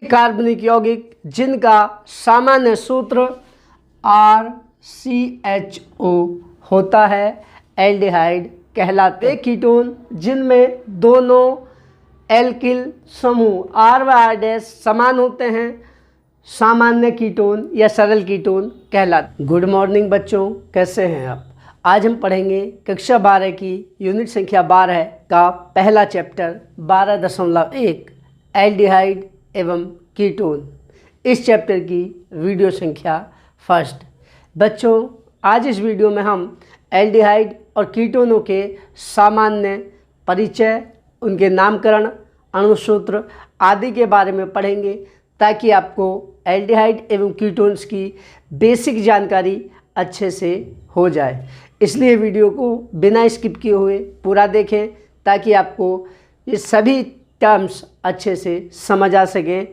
कार्बनिक यौगिक जिनका सामान्य सूत्र RCHO होता है एल्डिहाइड कहलाते हैं। कीटोन जिनमें दोनों एल्किल समूह R व R' समान होते हैं सामान्य कीटोन या सरल कीटोन कहलाते। गुड मॉर्निंग बच्चों, कैसे हैं आप? आज हम पढ़ेंगे कक्षा 12 की यूनिट संख्या 12 का पहला चैप्टर 12.1 एल्डिहाइड एवं कीटोन। इस चैप्टर की वीडियो संख्या फर्स्ट। बच्चों, आज इस वीडियो में हम एल्डिहाइड और कीटोनों के सामान्य परिचय, उनके नामकरण, अणुसूत्र आदि के बारे में पढ़ेंगे ताकि आपको एल्डिहाइड एवं कीटोन्स की बेसिक जानकारी अच्छे से हो जाए। इसलिए वीडियो को बिना स्किप किए हुए पूरा देखें ताकि आपको ये सभी टर्म्स अच्छे से समझ आ सकें,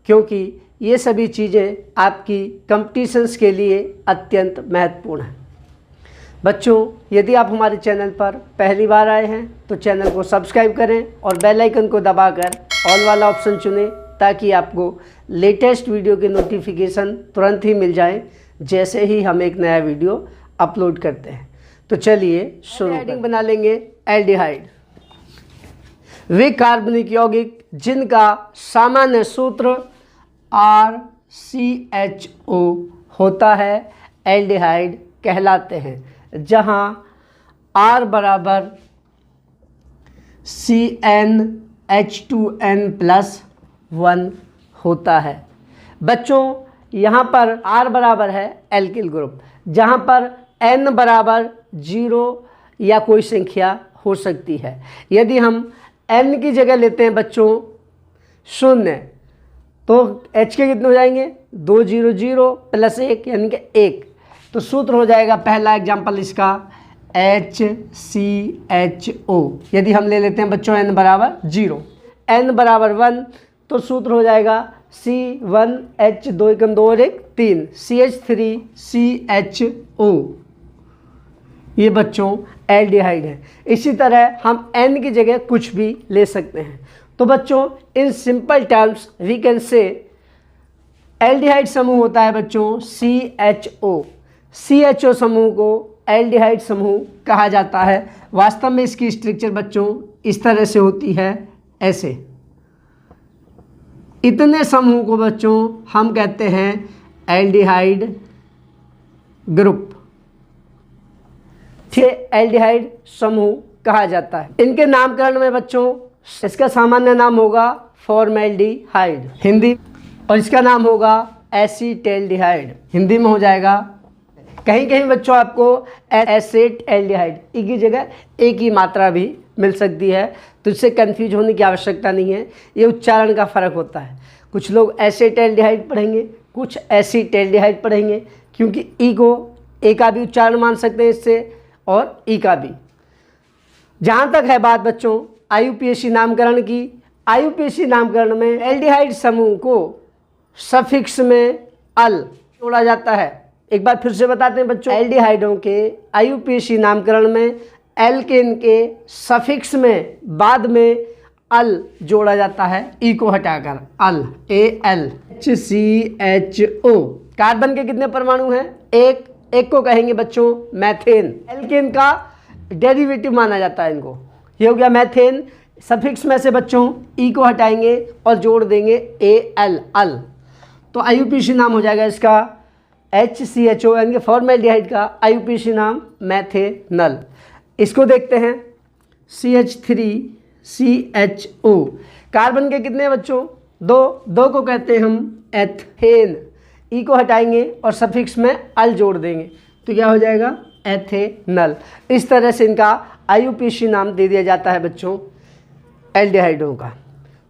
क्योंकि ये सभी चीज़ें आपकी कंपटीशंस के लिए अत्यंत महत्वपूर्ण हैं। बच्चों, यदि आप हमारे चैनल पर पहली बार आए हैं तो चैनल को सब्सक्राइब करें और बेल आइकन को दबाकर ऑल वाला ऑप्शन चुनें ताकि आपको लेटेस्ट वीडियो के नोटिफिकेशन तुरंत ही मिल जाएं जैसे ही हम एक नया वीडियो अपलोड करते हैं। तो चलिए शुरू बना लेंगे। एल्डिहाइड वे कार्बनिक यौगिक जिनका सामान्य सूत्र RCHO होता है एल्डिहाइड कहलाते हैं, जहां R बराबर CnH2n+1 होता है। बच्चों, यहाँ पर R बराबर है एल्किल ग्रुप, जहाँ पर N बराबर 0 या कोई संख्या हो सकती है। यदि हम N की जगह लेते हैं बच्चों 0, तो H के कितने हो जाएंगे? 2 0 0 + 1 यानी कि 1। तो सूत्र हो जाएगा पहला एग्जाम्पल इसका HCHO। यदि हम ले लेते हैं बच्चों N बराबर 0, N बराबर 1, तो सूत्र हो जाएगा C1H2 = 2 और 1 3 CH3CHO। ये बच्चों एल्डिहाइड है। इसी तरह हम N की जगह कुछ भी ले सकते हैं। तो बच्चों, in simple terms we can say aldehyde समूह होता है बच्चों CHO। CHO समूह को एल्डिहाइड समूह कहा जाता है। वास्तव में इसकी स्ट्रक्चर बच्चों इस तरह से होती है, ऐसे। इतने समूह को बच्चों हम कहते हैं एल्डिहाइड ग्रुप। एल्डिहाइड समूह कहा जाता है। इनके नामकरण में बच्चों इसका सामान्य नाम होगा फॉर्मेल्डिहाइड हिंदी, और इसका नाम होगा एसीटेल्डिहाइड हिंदी में हो जाएगा। कहीं कहीं बच्चों आपको एसेटेल्डिहाइड की जगह एक ही मात्रा भी मिल सकती है, तो इससे कंफ्यूज होने की आवश्यकता नहीं है। ये उच्चारण का फ़र्क होता है। कुछ लोग एसेटेल्डिहाइड पढ़ेंगे, कुछ एसीटेल्डिहाइड पढ़ेंगे, क्योंकि ई को ए का भी उच्चारण मान सकते हैं इससे, और ई का भी। जहाँ तक है बात बच्चों IUPAC नामकरण की, IUPAC नामकरण में एल्डिहाइड समूह को सफिक्स में अल जोड़ा जाता है। एक बार फिर से बताते हैं बच्चों, एल्डिहाइडों के IUPAC नामकरण में एल्केन के सफिक्स में बाद में अल जोड़ा जाता है, ई को हटाकर अल AL। HCHO कार्बन के कितने परमाणु हैं? एक को कहेंगे बच्चों मैथेन। एल्केन का डेरिवेटिव माना जाता है इनको। ये हो गया मैथेन। सफिक्स में से बच्चों ई को हटाएंगे और जोड़ देंगे AL अल, तो IUPAC नाम हो जाएगा इसका HCHO, यानी कि फॉर्मेल्डिहाइड का IUPAC नाम मैथेनल। इसको देखते हैं CH3CHO। कार्बन के कितने बच्चों? 2 को कहते हैं हम एथेन। ई को हटाएंगे और सफिक्स में अल जोड़ देंगे, तो क्या हो जाएगा? एथेनल। इस तरह से इनका IUPAC नाम दे दिया जाता है बच्चों एल्डिहाइडों का।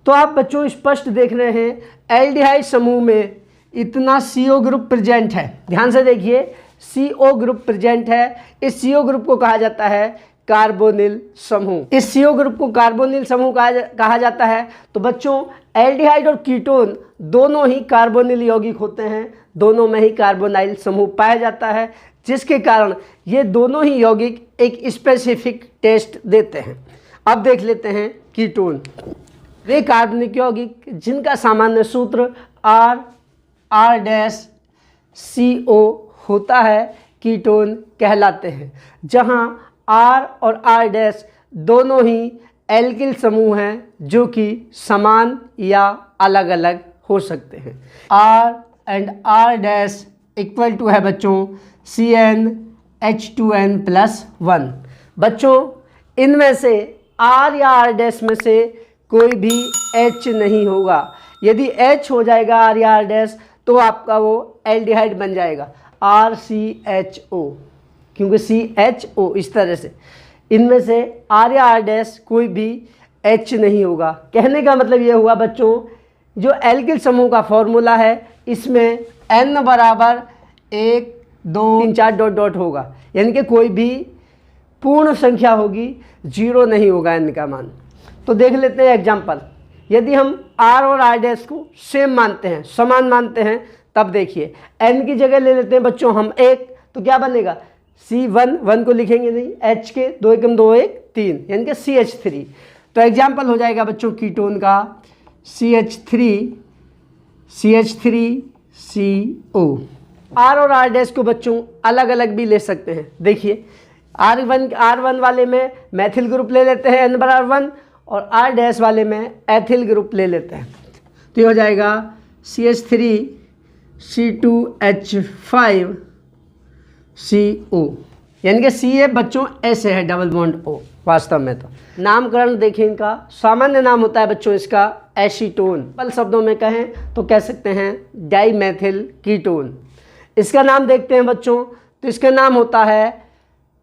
तो आप बच्चों स्पष्ट देख रहे हैं एल्डिहाइड समूह में इतना CO ग्रुप प्रेजेंट है। ध्यान से देखिए, CO ग्रुप प्रेजेंट है। इस CO ग्रुप को कहा जाता है कार्बोनिल समूह। इस CO ग्रुप को कार्बोनिल समूह कहा जाता है। तो बच्चों एल्डिहाइड और कीटोन दोनों ही कार्बोनिल यौगिक होते हैं, दोनों में ही कार्बोनाइल समूह पाया जाता है, जिसके कारण ये दोनों ही यौगिक एक स्पेसिफिक टेस्ट देते हैं। अब देख लेते हैं कीटोन। वे कार्बनिक यौगिक जिनका सामान्य सूत्र R+CO होता है कीटोन कहलाते हैं। जहां R और R- दोनों ही एल्किल समूह हैं जो कि समान या अलग अलग हो सकते हैं। R and R- equal to है बच्चों CnH2n+1। बच्चों इनमें से R या R- में से कोई भी H नहीं होगा। यदि H हो जाएगा R या R- तो आपका वो एल्डिहाइड बन जाएगा RCHO, क्योंकि CHO इस तरह से। इनमें से R या R- कोई भी H नहीं होगा। कहने का मतलब ये हुआ बच्चों, जो एल्किल समूह का फॉर्मूला है इसमें N बराबर 1 2 3 4 डॉट डॉट होगा, यानी कि कोई भी पूर्ण संख्या होगी, 0 नहीं होगा N का मान। तो देख लेते हैं एग्जाम्पल। यदि हम R और R- को सेम मानते हैं, समान मानते हैं, तब देखिए N की जगह ले लेते हैं बच्चों हम 1, तो क्या बनेगा C1 को लिखेंगे नहीं, H के 2 एकम 2 1 3, यानी कि CH3। तो एग्जाम्पल हो जाएगा बच्चों कीटोन का CH3CO। R और R- को बच्चों अलग अलग भी ले सकते हैं। देखिए R1 वाले में मैथिल ग्रुप ले लेते हैं N बराबर 1, और R- वाले में एथिल ग्रुप ले लेते हैं। तो ये हो जाएगा CH3C2H5CO, यानी कि CA बच्चों ऐसे है डबल बॉन्ड O। वास्तव में तो नामकरण देखें, इनका सामान्य नाम होता है बच्चों इसका एसीटोन। पल शब्दों में कहें तो कह सकते हैं डाइमेथिल कीटोन। इसका नाम देखते हैं बच्चों, तो इसका नाम होता है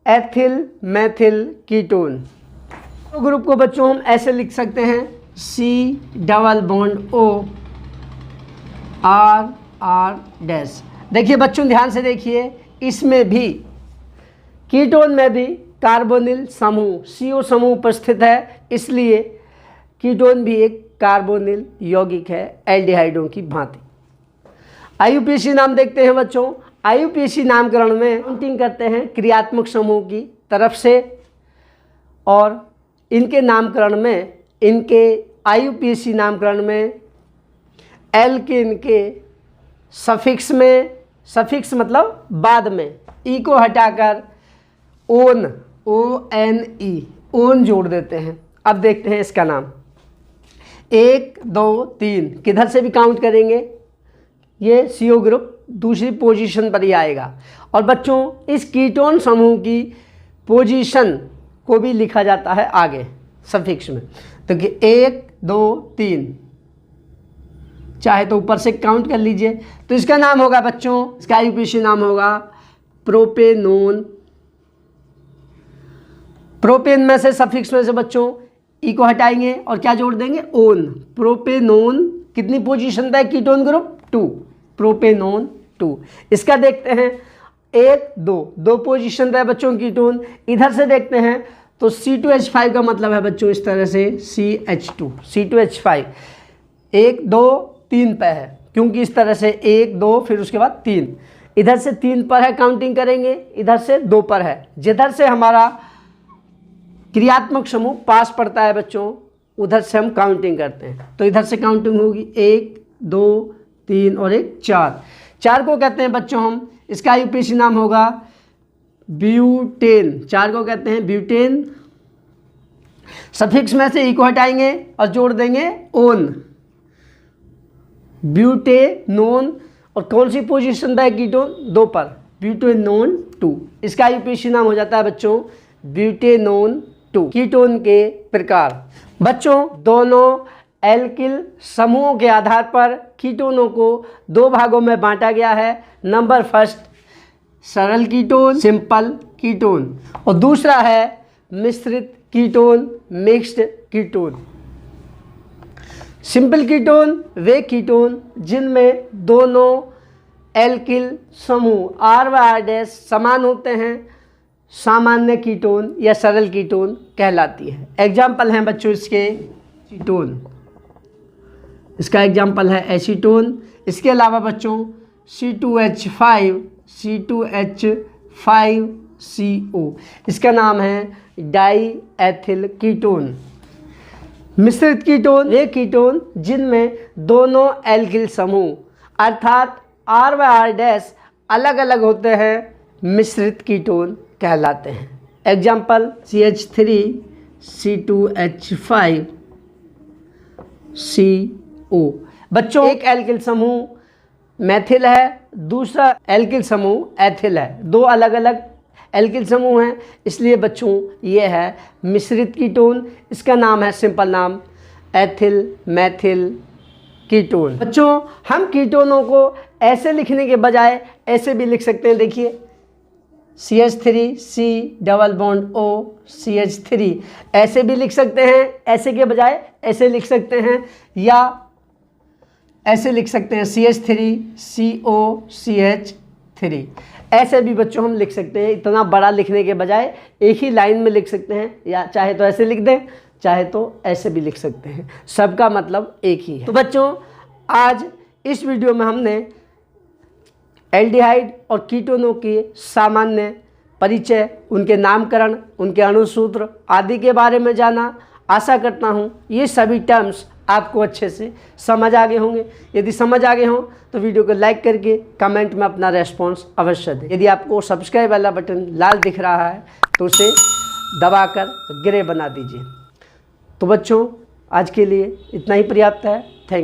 एथिल मैथिल कीटोन। तो ग्रुप को बच्चों हम ऐसे लिख सकते हैं C♯O R। देखिए बच्चों ध्यान से देखिए, इसमें भी कीटोन में भी कार्बोनिल समूह CO समूह उपस्थित है, इसलिए कीटोन भी एक कार्बोनिल यौगिक है एल्डिहाइडों की भांति। IUPAC नाम देखते हैं बच्चों। IUPAC नामकरण में काउंटिंग करते हैं क्रियात्मक समूह की तरफ से, और इनके नामकरण में, इनके IUPAC नामकरण में एल्किन के सफिक्स में, सफिक्स मतलब बाद में, ई को हटाकर ओन ONE ओन जोड़ देते हैं। अब देखते हैं इसका नाम 1 2 3 किधर से भी काउंट करेंगे ये CO ग्रुप दूसरी पोजीशन पर ही आएगा। और बच्चों इस कीटोन समूह की पोजीशन को भी लिखा जाता है आगे सफिक्स में। तो कि 1 2 3, चाहे तो ऊपर से काउंट कर लीजिए। तो इसका नाम होगा बच्चों, इसका IUPAC नाम होगा प्रोपेनोन। प्रोपेन में से सफिक्स में से बच्चों ई को हटाएंगे और क्या जोड़ देंगे ओन। प्रोपेनोन कितनी पोजीशन था कीटोन ग्रुप 2, प्रोपेनोन 2। इसका देखते हैं 1 2 पोजीशन था बच्चों कीटोन। इधर से देखते हैं तो C2H5 का मतलब है बच्चों इस तरह से C2H5 1 2 3 पे है, क्योंकि इस तरह से 1 2 फिर उसके बाद 3, इधर से 3 पर है काउंटिंग करेंगे, इधर से 2 पर है। जिधर से हमारा क्रियात्मक समूह पास पड़ता है बच्चों, उधर से हम काउंटिंग करते हैं। तो इधर से काउंटिंग होगी 1 2 3 और 1 4 को कहते हैं बच्चों हम, इसका IUPAC नाम होगा ब्यूटेन। 4 को कहते हैं ब्यूटेन। सफिक्स में से ई को हटाएंगे और जोड़ देंगे ओन, ब्यूटेनोन। और कौन सी पोजीशन था कीटोन 2 पर, ब्यूटेनोन 2। इसका IUPAC नाम हो जाता है बच्चों ब्यूटेनोन 2। कीटोन के प्रकार बच्चों, दोनों एल्किल समूहों के आधार पर कीटोनों को 2 भागों में बांटा गया है। नंबर फर्स्ट सरल कीटोन, सिंपल कीटोन, और दूसरा है मिश्रित ketone, mixed ketone. Simple ketone वे कीटोन जिनमें दोनों एल्किल समूह R व R- समान होते हैं, सामान्य कीटोन या सरल कीटोन कहलाती है। एग्जाम्पल हैं बच्चों इसके कीटोन, इसका एग्जाम्पल है एसीटोन। इसके अलावा बच्चों C2H5CO, इसका नाम है डाई एथिल कीटोन। मिश्रित कीटोन वे कीटोन जिनमें दोनों एल्किल समूह अर्थात R व R डैश अलग अलग होते हैं मिश्रित कीटोन कहलाते हैं। Example CH3 C2H5 CO। बच्चों एक एल्किल समूह मेथिल है, दूसरा एल्किल समूह एथिल है, दो अलग अलग एल्किल समूह हैं, इसलिए बच्चों ये है मिश्रित कीटोन। इसका नाम है सिंपल नाम एथिल मेथिल कीटोन। बच्चों हम कीटोनों को ऐसे लिखने के बजाय ऐसे भी लिख सकते हैं। देखिए CH3 C double bond O CH3 ऐसे भी लिख सकते हैं, ऐसे के बजाय ऐसे लिख सकते हैं, या ऐसे लिख सकते हैं CH3 CO CH3 ऐसे भी बच्चों हम लिख सकते हैं। इतना बड़ा लिखने के बजाय एक ही लाइन में लिख सकते हैं, या चाहे तो ऐसे लिख दें चाहे तो ऐसे भी लिख सकते हैं, सबका मतलब एक ही है। तो बच्चों आज इस वीडियो में हमने एल्डिहाइड और कीटोनों के सामान्य परिचय, उनके नामकरण, उनके अणुसूत्र आदि के बारे में जाना। आशा करता हूँ ये सभी टर्म्स आपको अच्छे से समझ आ गए होंगे। यदि समझ आ गए हों तो वीडियो को लाइक करके कमेंट में अपना रेस्पॉन्स अवश्य दें। यदि आपको सब्सक्राइब वाला बटन लाल दिख रहा है तो उसे दबाकर ग्रे बना दीजिए। तो बच्चों आज के लिए इतना ही पर्याप्त है। Thank you.